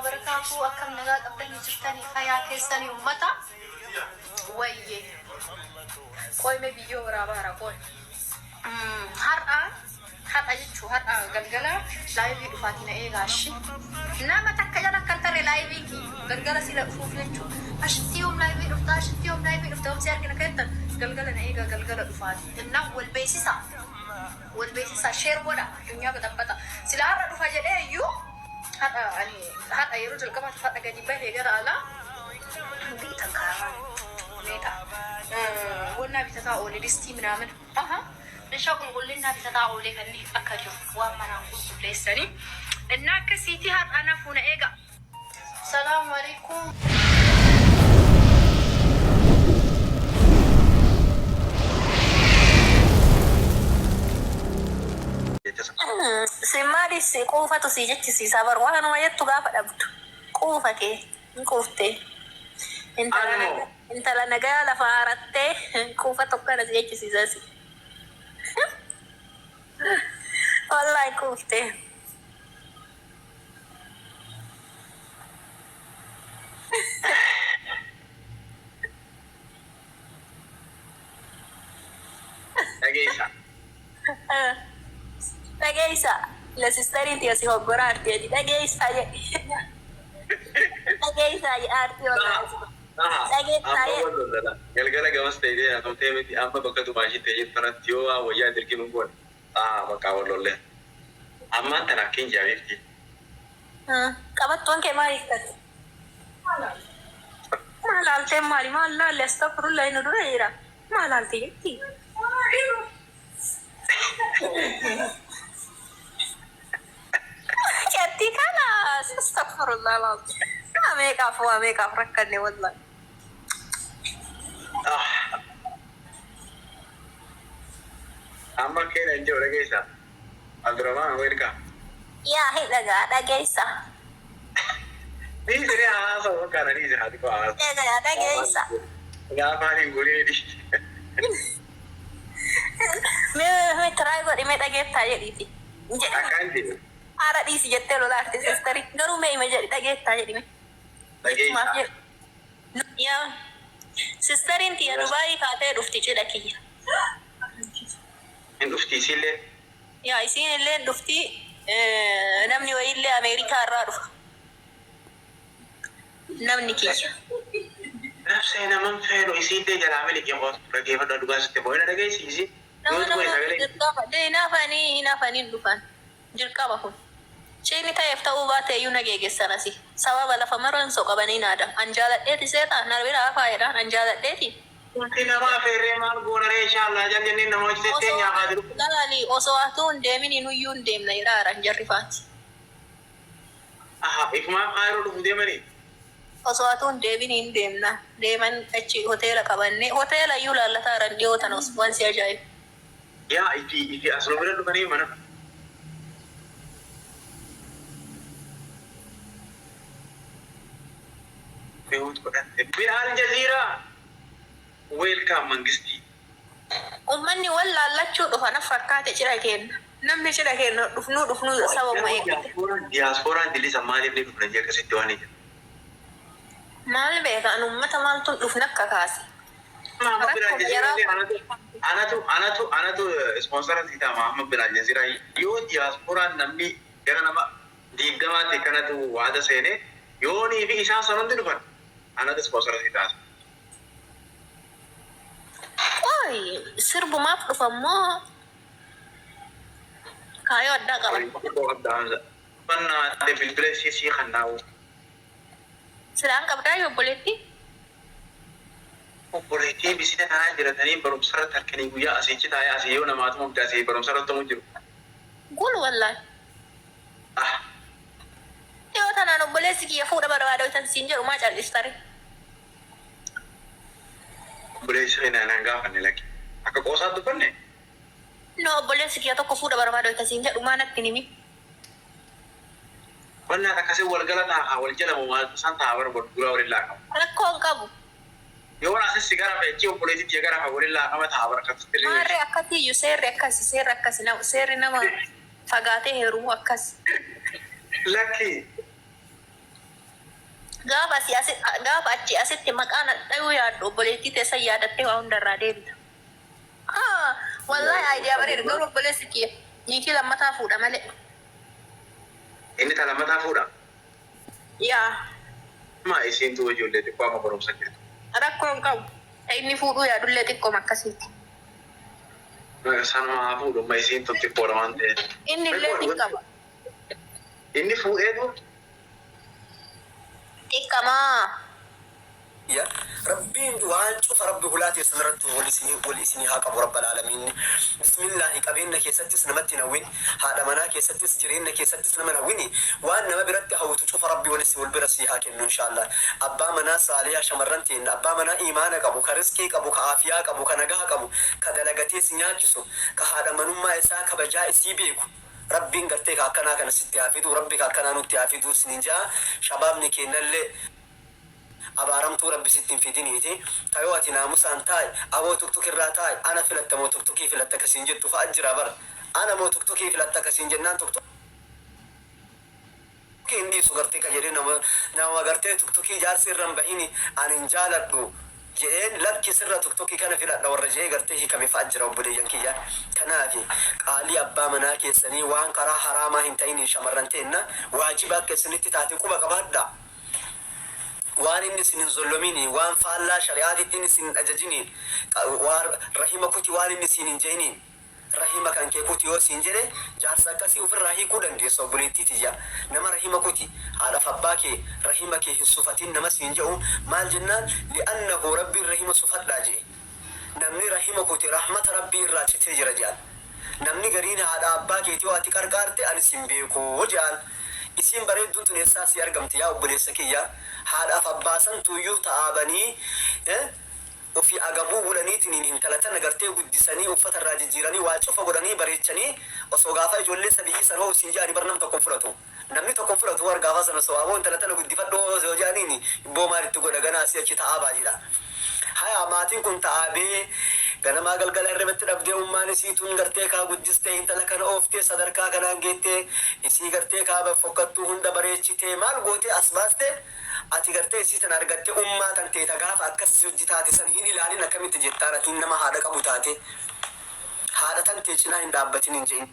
وبركاته. أكم نجاد أبدني جبتني خيا كيسني ومتى ويي كوي ما بيجو رابارا كوي هرأ يجوا هرأ قلقلة لايفي دفاتنا إيه غاشي نما تكجلا كنتري لايفي كي قلقلة سيلا فوف لنجو أشتيهم لايفي دفتا أشتيهم لايفي دفتا ومسيار كنا كنتر قلقلة نيجا قلقلة دفاتي النم والبيسيسا شير ولا الدنيا بتبتا سلا هرأ دفاجة إيه يو هرأ يرجع الكمان هرأ قاعد يبالي جرا على بيتا كاران بيتا قلنا بتتاولي دستي منامن نشاكم قلنا بتتاولي كني أكجو وما نقول ليسني إنك سيتي هاد أنا فونا إيجا. السلام عليكم. سماري سيكوفة تسيجت سيسافر وانا ما يتوقف أبد كوفة كي كوفتي انت لنا قال فارتي كوفة تقنا سيجت سيساسي والله كوفتي Dhageessa la sistariinti asii hoggora artii ati dhageessaa jedhi dhageessaa artii dhageessaa galgala gamas ta'ee haa ta'e miti amma bakka tumaashii ta'ee faratti yoo wayyaa dirqii nu goone bakka wallollee amma tana akkin jabeefti. Qabattoon kee maal hiikkatti? Maal haaltee maali? Maal laalle astagfirullahi nu dura jira. Maal haaltee jetti? Jetti kana astagfirullah laalle. Meeqaaf rakkanne wallahi. Amma keenya hin jiru dhageessa. Abdurrahman Weerka. Yaa hin dhageessa. Ni siree haasa'u kana ni jira ati ko haasa'u. Dhageessa. Gaafa ani guree di. Mee tiraay godhi mee dhageettaa jedhiiti. Akkaan jedhu. Haadha dhiisi jettee lolaarte sistarii garuu mee hima jedhi dhageettaa jedhi mee. Dhageessa. Yaa sistariin tiyya Dubaayii kaatee dhufti cidha kiyya. Hin dhufti isillee. Yaa isiin illee dhufti namni wayiillee Ameerikaa irraa dhufa. Namni kiyya. Nafsee naman feenu isillee jalaa miliqee qoos dhageeffadha dhugaa sitte boo'ina dhageessiisi. Naafanii dhufan dirqama kun. Ceeni ta'eef ta'uu baate iyyuu nageessan asi. Sababa lafa maroon soqabanii naada. Anjaaladheeti seetaa narbiraa faayidhaan anjaaladheeti. Wanti namaa feerree maal goonaree inshaallah jaallanni nama hojjettee nyaataa jiru. Lalaali osoo haatuu hin deemin inuyyuu hin deemna jedhaaran jarri faati. Ifumaaf haaroo dhufu deemanii. Osoo haatuu hin deemin hin deemna. Deeman achi hoteela qabannee hoteela iyyuu laallataaran dhiyootan waan si ajaa'ibu. Yaa ifi asuma bira dhufanii mana. Bilaal Jaziiraa. Weelkaam mangistii. Uummanni wal laallachuu dhufa na fakkaate cidha kenna. Namni cidha kenna dhufnuu sababuma eeggate. Diyaaspooraan dilisa maaliif ni dhufna jee akkasitti waan ija. Maal beekan uummata maaltu dhufna akka kaase. Anatu sponsora sita Muhammad Bilaal Jaziiraa yoo diyaaspooraan namni gara nama diigamaatti kanatu waada seene yoo nii fi isaan sanatti dhufan anatu sponsora sita. Sirbumaaf dhufammoo kaayoo addaa qaban. Uffannaa bilbila siisii kan naa'u. Silaan qabdaa yoo obboleetti? Obboleettii bisita kanaa jiratanii barumsa irratti halkanii guyyaa asiichi taa'ee asii yoo namaatu muddaa asii barumsa irratti mu jiru. Gulu wallahi. Yoo tanaan obboleessi kiyya fuudha barbaada tan siin jedhu maa callistare. Obboleessi keenyaa naan gaafanne lakki. Akka qoosaatti dubbanne? No obboleessi kiyya tokko fuudha barbaada tan siin jedhu maa natti nimi. Wannaat akkasii walgala taa'aa wal jalamu maal isaan taa'aa barbaadu duraa waliin laaqamu. Rakkoo hin qabu. Yoo asii gara feechii obboleettiitti gara waliin laaqama taa'aa barbaadu. Maarree akkasiyyuu seerri akkasi seerri nama fagaatee heerumuu akkas. Lakki gaafa achi asitti maqaan dhayuu yaaddu obboleettii teessa yaadattee waa hundarraa deebita. Wallahi aayidiyaa bareeda garuu obboleessi kiyya niitii lammataa fuudha malee. Inni ta lammataa fuudha? Yaa. Maa isiin tu ijoollee xiqqoo amma barumsa jirtu. Rakkoo hin qabu. Inni fuudhuu yaadullee xiqqooma akkasiiti. Sanuma haa fuudhu amma isiin tu xiqqoodha waan ta'eef. Inni illee xiqqama. Inni fuudheetu? Xiqqamaa. يا ربي وان شوف ربي هلاتي سنرت ولسني هاك ابو رب العالمين بسم الله قبيلنا كيستس نمتنا وين هذا منا كيستس جرينا كيستس نمنا ويني وان ما برت هو تشوف ربي ولسي والبرسي هاك ان شاء الله ابا منا صالحا شمرنتين ابا منا ايمانك ابو كرزكي ابو كعافياك ابو كنغاك ابو كدلغتي سنياچسو كهذا منما اسا كبجا سيبيكو ربي غرتي كاكنا كن ستيافيدو ربي كاكنا نتيافيدو سنينجا شبابني كينل أبارمتو ربي ستين في دينيتي تايواتي ناموسان تاي أبو توك الراتاي أنا فلت مو توكي فلت كسينجت فأجر بر أنا مو توكي فلت كسينجنان توك كيندي سوغرتي كجري نما غرتي توكي جار سرم بهيني أن إنجالدو جين لك سر توكي كان فلت لو رجعي غرتي كمي فأجر وبدي ينكيا كنافي قالي أبا مناكي سني وان قرا حراما هنتيني شمرنتينا واجبات كسنتي تاتي كوبا كبهدا وان إني سنين ظلميني وان فعلا شريعتي إني سنين أججيني رحمة كوتي وان إني سنين جيني رحمة كان كيكوتي يو سنجري جارسا كسي وفر راهي كودن دي صبوليتي تجا نما رحمة كوتي على فباكي رحمة كي الصفتين نما سنجو مال جنان لأنه ربي الرحمة صفات لاجي نمني رحمة كوتي رحمة ربي الراجي تجي رجال نمني قرينا على أباكي تيواتي كاركارتي أنا سنبيكو وجال isin bareedduun tun eessaa si argamti yaa obboleessa kiyya haadhaaf abbaasan tuyyuu ta'aabanii ofii agabuu bulaniitiin intalatan agartee guddisanii uffata irraa jijjiiranii waa cufa godhanii bareechanii osoo gaafa ijoollee sadii san hoo siin jaanii barnam tokkon fudhatu namni tokkon fudhatu war gaafa sana osoo aboo intalatan guddifadhoo osoo jaaniin ibboo maalitti godha ganaa si achi ta'aabaa jedha haya maatiin kun ta'aabee ganama galgala irratti dhabdee ummaan isiituun gartee kaa guddistee intala kana ooftee sadarkaa kanaan geettee isii gartee kaa fokkattuu hunda bareechitee maal gootee as baastee ati gartee isii tan argattee ummaa tan teeta gaafa akkas hojii taate san hin ilaalin akkamitti jettaan atiin nama haadha qabu taate haadha tan tee cinaa hin dhaabbatin hin je'in.